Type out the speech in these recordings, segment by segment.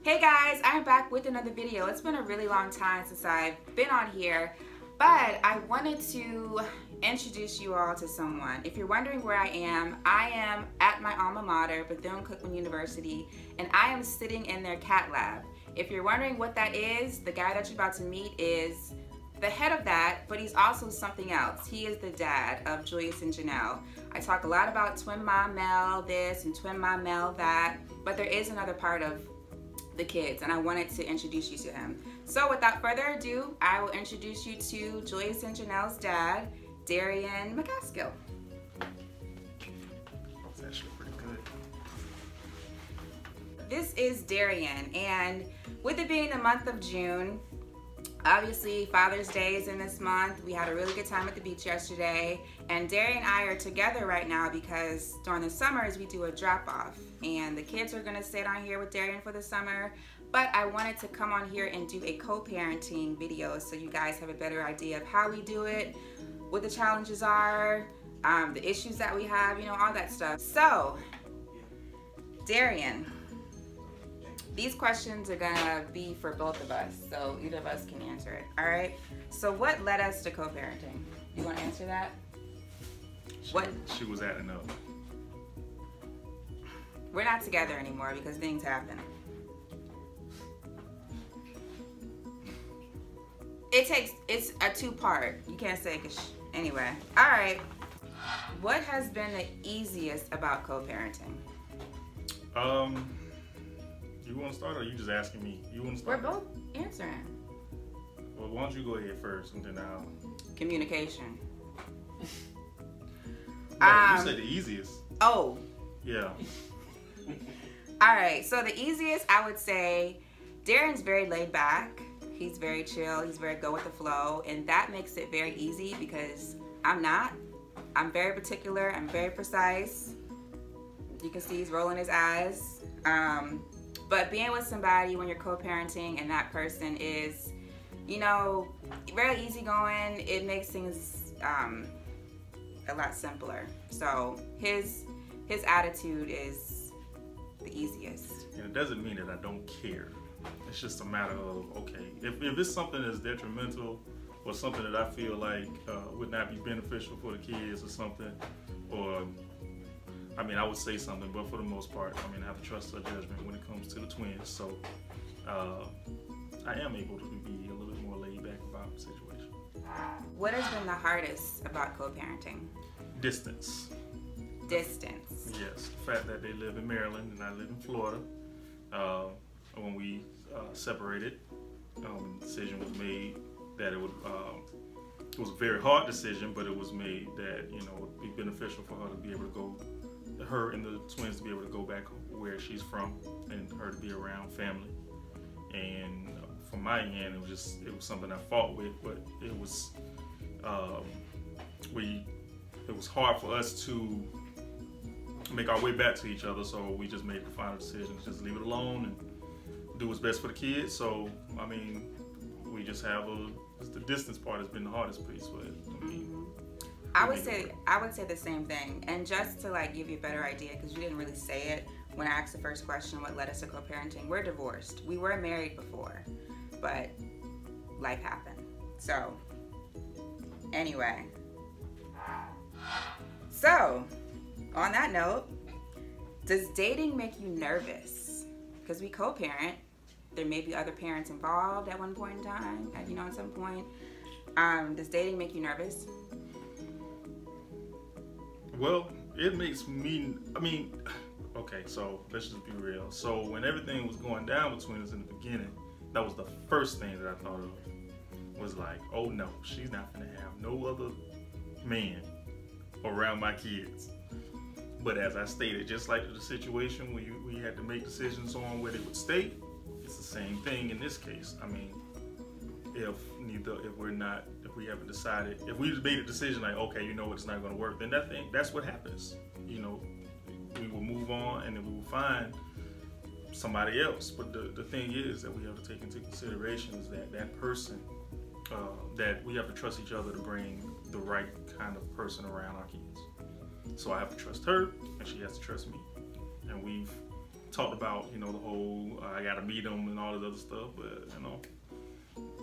Hey guys, I'm back with another video. It's been a really long time since I've been on here, but I wanted to introduce you all to someone. If you're wondering where I am at my alma mater, Bethune-Cookman University, and I am sitting in their cat lab. If you're wondering what that is, the guy that you're about to meet is the head of that, but he's also something else. He is the dad of Julius and Janelle. I talk a lot about TwinMomMel this and TwinMomMel that, but there is another part of the kids, and I wanted to introduce you to him. So without further ado, I will introduce you to Julius and Janelle's dad, Darian McCaskill. That's actually pretty good. This is Darian, and with it being the month of June, obviously Father's Day is in this month. We had a really good time at the beach yesterday, and Darian and I are together right now because during the summers we do a drop-off, and the kids are gonna sit on here with Darian for the summer, but I wanted to come on here and do a co-parenting video so you guys have a better idea of how we do it, what the challenges are, the issues that we have, you know, all that stuff. So, Darian, these questions are gonna be for both of us, so either of us can answer it, all right? So what led us to co-parenting? You wanna answer that? She was acting up. We're not together anymore because things happen. It's a two-part. You can't say, anyway. All right. What has been the easiest about co-parenting? You want to start, or are you just asking me? You want to start? We're both answering. Well, why don't you go ahead first, and then I'll... Communication. No, you said the easiest. Oh. Yeah. All right, so the easiest, I would say, Darian's very laid back. He's very chill. He's very go with the flow, and that makes it very easy because I'm not. I'm very particular. I'm very precise. You can see he's rolling his eyes. But being with somebody when you're co-parenting and that person is, you know, very easygoing, it makes things a lot simpler. So his attitude is the easiest. And it doesn't mean that I don't care. It's just a matter of, okay, if it's something that's detrimental or something that I feel like would not be beneficial for the kids or something, or I mean, I would say something, but for the most part, I mean, I have to trust her judgment when it comes to the twins. So I am able to be a little bit more laid back about the situation. What has been the hardest about co-parenting? Distance. Distance. Yes, the fact that they live in Maryland and I live in Florida. When we separated, the decision was made that it was a very hard decision, but it was made that, you know, it would be beneficial for her to be able to go, her and the twins to be able to go back where she's from, and her to be around family. And from my end, it was something I fought with, but it was hard for us to make our way back to each other, so we just made the final decision to just leave it alone and do what's best for the kids. So I mean, we just have the distance part has been the hardest piece, but I mean, I would say the same thing. And just to like give you a better idea, because you didn't really say it when I asked the first question, what led us to co-parenting? We're divorced. We were married before, but life happened. So anyway, so on that note, does dating make you nervous? Because we co-parent, there may be other parents involved at one point in time, you know, at some point. Does dating make you nervous? Well, it makes me, I mean, okay, so let's just be real. So when everything was going down between us in the beginning, that was the first thing that I thought of, was like, oh no, she's not gonna have no other man around my kids. But as I stated, just like the situation where we had to make decisions on where they would stay, it's the same thing in this case. I mean, if we haven't decided, if we just made a decision like, okay, you know what, it's not going to work, then that's what happens. You know, we will move on and then we will find somebody else. But the thing is that we have to take into consideration is that person, that we have to trust each other to bring the right kind of person around our kids. So I have to trust her, and she has to trust me. And we've talked about, you know, the whole I gotta meet them and all this other stuff. But you know,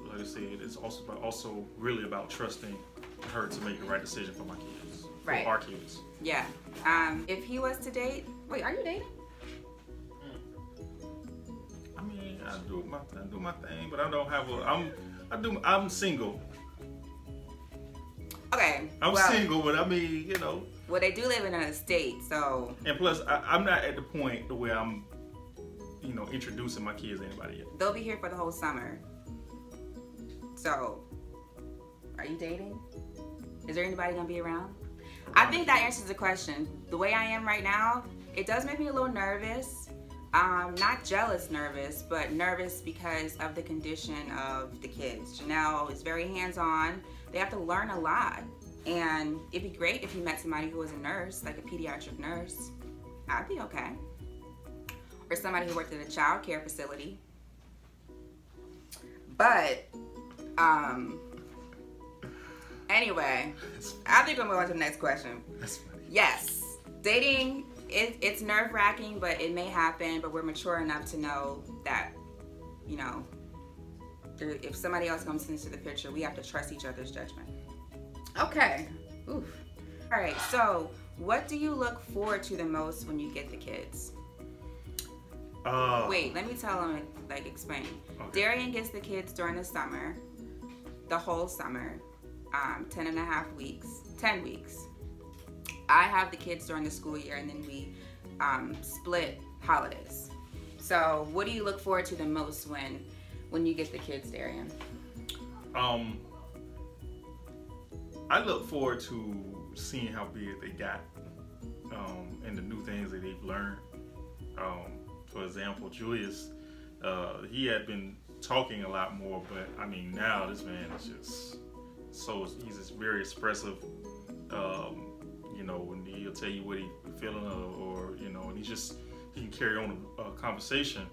like I said, it's also really about trusting her to make the right decision for my kids, right? For our kids. Yeah. If he was to date, wait, are you dating? I mean, I do my thing, but I don't have a. I'm single. Okay. I'm single, but I mean, you know. Well, they do live in a state, so. And plus, I'm not at the point to where I'm, you know, introducing my kids to anybody yet. They'll be here for the whole summer. So, are you dating? Is there anybody gonna be around? I think that answers the question. The way I am right now, it does make me a little nervous. Not jealous nervous, but nervous because of the condition of the kids. Janelle is very hands-on. They have to learn a lot. And it'd be great if you met somebody who was a nurse, like a pediatric nurse. I'd be okay. Or somebody who worked at a child care facility. But, anyway, I think we'll move on to the next question. That's funny. Yes, dating, it's nerve-wracking, but it may happen, but we're mature enough to know that, you know, if somebody else comes into the picture, we have to trust each other's judgment. Okay. Oof. All right, so what do you look forward to the most when you get the kids? Wait, let me tell them, like, explain. Okay. Darian gets the kids during the summer, the whole summer, 10 weeks. I have the kids during the school year, and then we split holidays. So what do you look forward to the most when you get the kids, Darian? I look forward to seeing how big they got, and the new things that they've learned. For example, Julius, he had been talking a lot more, but I mean, now this man is just he's just very expressive. You know, when he'll tell you what he's feeling, or you know, and he can carry on a conversation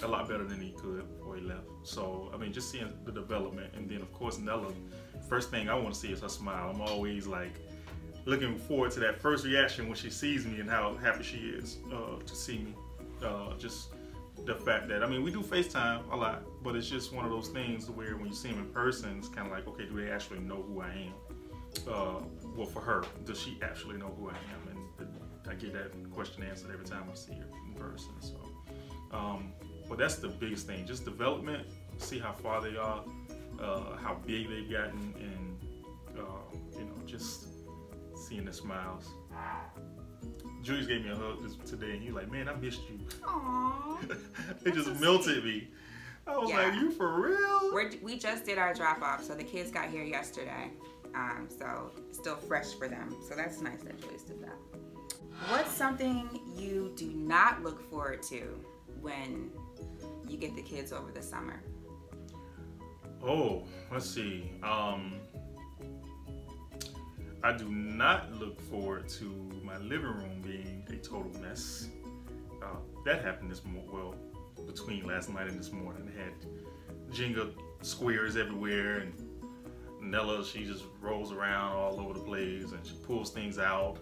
a lot better than he could before he left. So I mean, just seeing the development, and then of course Nella. First thing I want to see is her smile. I'm always like looking forward to that first reaction when she sees me and how happy she is to see me. Just the fact that, I mean, we do FaceTime a lot, but it's just one of those things where when you see them in person, it's kind of like, okay, do they actually know who I am? Well, for her, does she actually know who I am? And I get that question answered every time I see her in person. So, but that's the biggest thing, just development, see how far they are, how big they've gotten, and you know, just seeing the smiles. Julius gave me a hug today, and he was like, "Man, I missed you." Aww. It just melted me. I was like, "You for real?" We just did our drop off, so the kids got here yesterday. So it's still fresh for them. So that's nice that Julius did that. What's something you do not look forward to when you get the kids over the summer? Oh, let's see. I do not look forward to my living room being a total mess. That happened between last night and this morning. I had Jenga squares everywhere, and Nella, she just rolls around all over the place, and she pulls things out.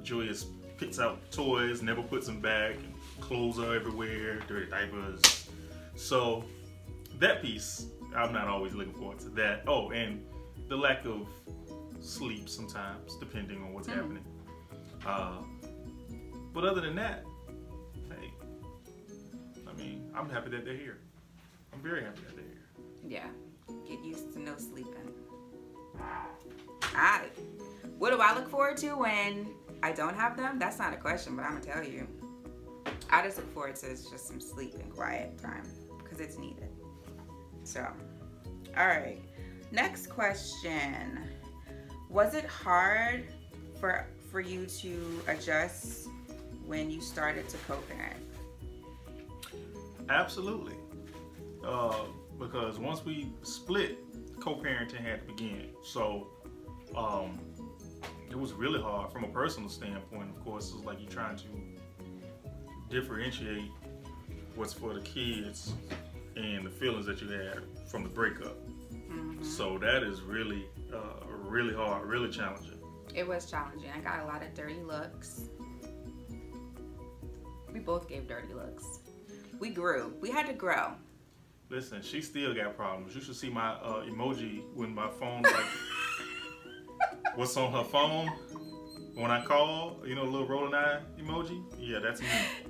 Julius picks out toys, never puts them back, and clothes are everywhere, dirty diapers. So that piece, I'm not always looking forward to that. Oh, and the lack of sleep sometimes, depending on what's happening. But other than that, hey, I mean, I'm happy that they're here. I'm very happy that they're here. Yeah, get used to no sleeping. What do I look forward to when I don't have them? That's not a question, but I'm gonna tell you. I just look forward to just some sleep and quiet time because it's needed. So, all right, next question. Was it hard for you to adjust when you started to co-parent? Absolutely. Because once we split, co-parenting had to begin. So it was really hard from a personal standpoint. Of course, it's like you're trying to differentiate what's for the kids and the feelings that you had from the breakup. Mm-hmm. So that is really really hard, really challenging. It was challenging. I got a lot of dirty looks. We both gave dirty looks. We grew. We had to grow. Listen, she still got problems. You should see my emoji when my phone, like, what's on her phone when I call, you know, a little rolling eye emoji. Yeah, that's me.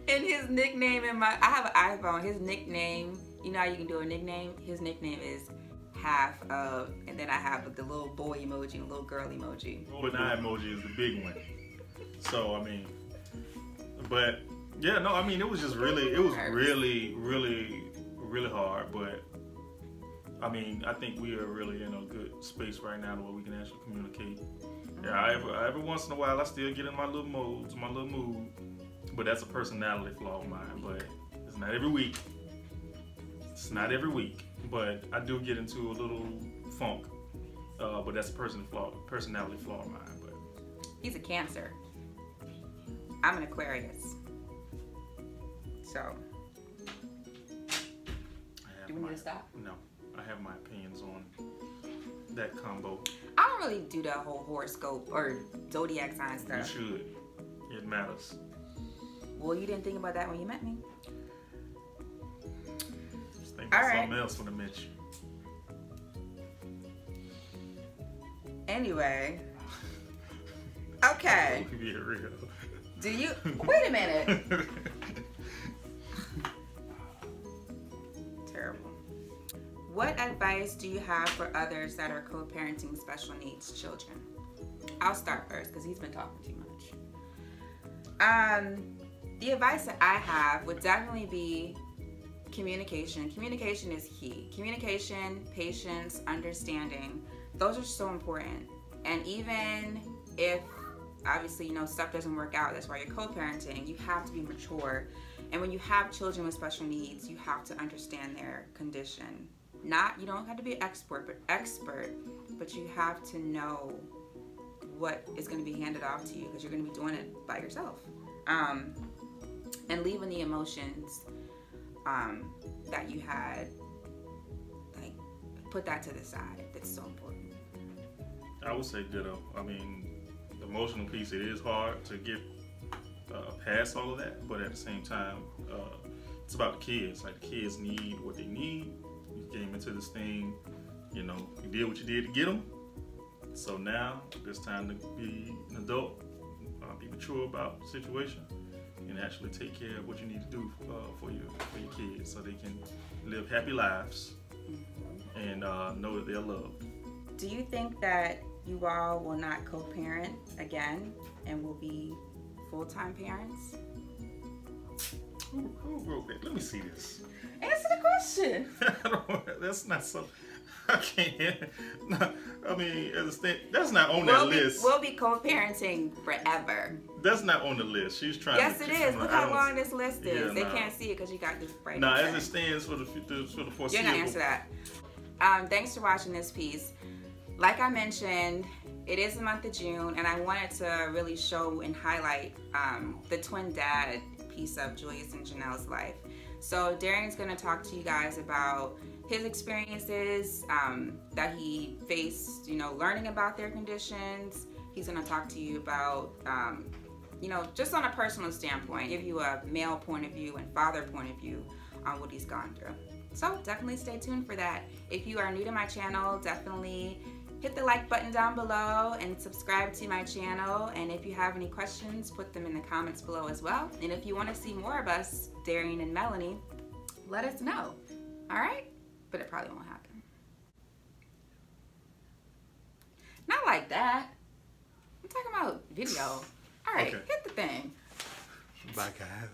And his nickname I have an iPhone. His nickname, you know how you can do a nickname? His nickname is half of, and then I have the little boy emoji and little girl emoji. Rolling eye emoji is the big one. So, I mean, but yeah, no, I mean, it was just really, really hard. But I mean, I think we are really in a good space right now where we can actually communicate. Yeah, every once in a while I still get in my little modes, my little mood, but that's a personality flaw of mine. But it's not every week. It's not every week, but I do get into a little funk. But that's a personality flaw of mine. But he's a Cancer. I'm an Aquarius. So, do we need to stop? No, I have my opinions on that combo. I don't really do the whole horoscope or zodiac sign stuff. You should. It matters. Well, you didn't think about that when you met me. Just think about something else when I met you. Anyway. Okay. Be real. Do you? Wait a minute. Terrible. What advice do you have for others that are co-parenting special needs children? I'll start first because he's been talking too much. The advice that I have would definitely be communication. Communication is key. Communication, patience, understanding. Those are so important. And even if obviously, you know, stuff doesn't work out, that's why you're co-parenting, you have to be mature. And when you have children with special needs, you have to understand their condition. You don't have to be an expert, but you have to know what is going to be handed off to you because you're going to be doing it by yourself. And leaving the emotions that you had, like, put that to the side. That's so important. I would say ditto. I mean, the emotional piece, it is hard to get past all of that, but at the same time, it's about the kids. Like, the kids need what they need. You came into this thing, you know, you did what you did to get them. So now it's time to be an adult, be mature about the situation, and actually take care of what you need to do for your kids, so they can live happy lives and know that they're loved. Do you think that you all will not co-parent again and will be full-time parents? Who wrote that? Let me see this. Answer the question. That's not something I can't. No, I mean, that's not on that list. We'll be co-parenting forever. That's not on the list. She's trying. Yes, it is. Look how long this list is. They can't see it because you got this right. No, as it stands for the foreseeable. You're gonna answer that. Thanks for watching this piece. Like I mentioned, it is the month of June, and I wanted to really show and highlight the twin dad piece of Julius and Janelle's life. So Darian's going to talk to you guys about his experiences that he faced, you know, learning about their conditions. He's going to talk to you about, you know, just on a personal standpoint, give you a male point of view and father point of view on what he's gone through. So definitely stay tuned for that. If you are new to my channel, definitely hit the like button down below and subscribe to my channel. And if you have any questions, put them in the comments below as well. And if you want to see more of us, Darian and Melanie, let us know. All right? But it probably won't happen. Not like that. I'm talking about video. All right, okay. Hit the thing. Bye, guys.